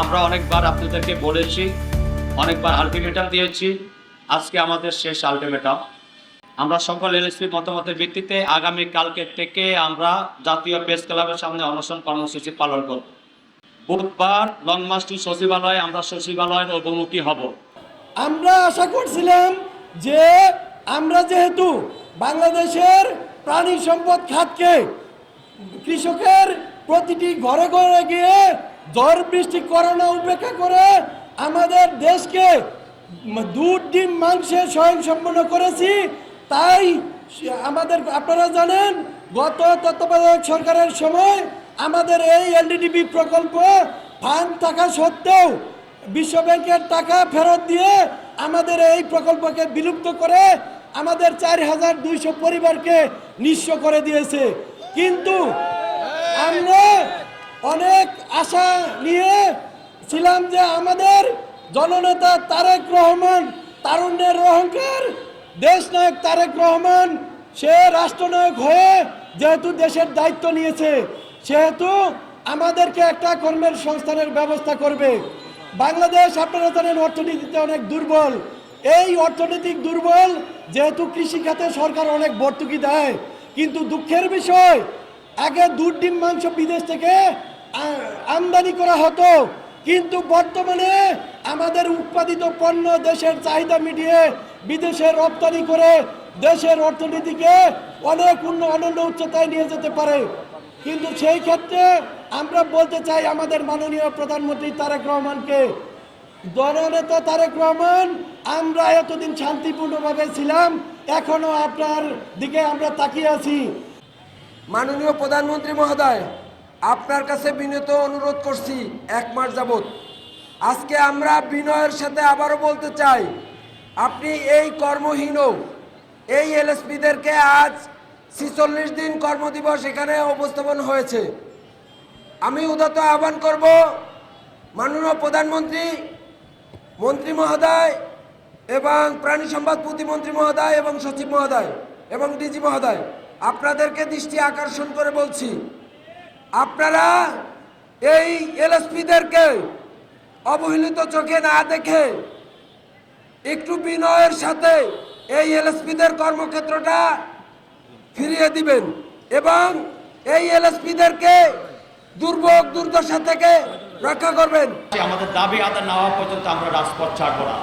আমরা অনেকবার আপনাদেরকে বলেছি, অনেকবার আলটিমেটাম দিয়েছি। আজকে আমাদের শেষ আলটিমেটাম। আমরা সকল এলএসপি মতামতের ভিত্তিতে আগামী কালকে থেকে আমরা জাতীয় প্রেস ক্লাবের সামনে অনশন কর্মসূচি পালন করব। বুধবার লং মার্চ টু সচিবালয়ে আমরা সচিবালয়ের অভিমুখী হব। আমরা আশা করছিলাম যে আমরা যেহেতু বাংলাদেশের প্রাণী সম্পদ খাতকে কৃষকের প্রতিটি ঘরে ঘরে গিয়ে ঝড় বৃষ্টি করোনা উপেক্ষা করে আমাদের দেশকে দুধ ডিম মাংসে স্বয়ংসম্পন্ন করেছি, তাই আমাদের আপনারা জানেন গত তত্ত্বাবধায়ক সরকারের সময় আমাদের এই এলডিডিবি প্রকল্প ফান্ড থাকা সত্ত্বেও বিশ্ব ব্যাংকের টাকা ফেরত দিয়ে আমাদের এই প্রকল্পকে বিলুপ্ত করে আমাদের 4200 পরিবারকে নিঃস্ব করে দিয়েছে। কিন্তু আমরা অনেক আশা নিয়ে ছিলাম যে আমাদের জননেতা তারেক রহমান, তারুণ্যের অহংকার দেশনায়ক তারেক রহমান, সে রাষ্ট্রনায়ক হয়ে যেহেতু দেশের দায়িত্ব নিয়েছে, সেহেতু আমাদেরকে একটা কর্মের সংস্থানের ব্যবস্থা করবে। বাংলাদেশ আপনারা জানেন অর্থনীতিতে অনেক দুর্বল। এই অর্থনৈতিক দুর্বল যেহেতু কৃষিখাতে সরকার অনেক ভর্তুকি দেয়, কিন্তু দুঃখের বিষয় আগে দুধ ডিম মাংস বিদেশ থেকে আমদানি করা হতো, কিন্তু বর্তমানে আমাদের উৎপাদিত পণ্য দেশের চাহিদা মিটিয়ে বিদেশে রপ্তানি করে দেশের অর্থনীতিকে অনেক অনন্য উচ্চতায় নিয়ে যেতে পারে। কিন্তু সেই ক্ষেত্রে আমরা বলতে চাই আমাদের মাননীয় প্রধানমন্ত্রী তারেক রহমানকে, দলনেতা তারেক রহমান, আমরা এতদিন শান্তিপূর্ণভাবে ছিলাম, এখনো আপনার দিকে আমরা তাকিয়ে আছি। মাননীয় প্রধানমন্ত্রী মহোদয়, আপনার কাছে বিনীত অনুরোধ করছি 1 মাস যাবত। আজকে আমরা বিনয়ের সাথে আবারও বলতে চাই, আপনি এই কর্মহীন এই এলএসপিদেরকে আজ 46 দিন কর্মদিবস এখানে উপস্থাপন হয়েছে। আমি উদাত্ত আহ্বান করব মাননীয় প্রধানমন্ত্রী, মন্ত্রী মহোদয় এবং প্রাণী সম্পদ প্রতিমন্ত্রী মহোদয় এবং সচিব মহোদয় এবং ডিজি মহোদয়, আপনাদেরকে দৃষ্টি আকর্ষণ করে বলছি, আপনারা এই এলএসপিদেরকে অবহেলিত চোখে না দেখে একটু বিনয়ের সাথে এই এলএসপিদের কর্মক্ষেত্রটা ফিরিয়ে দিবেন এবং এই এলএসপিদেরকে দুর্ভোগ দুর্দশা থেকে রক্ষা করবেন। আমাদের দাবি আদায় না হওয়া পর্যন্ত আমরা রাজপথ ছাড়ব না।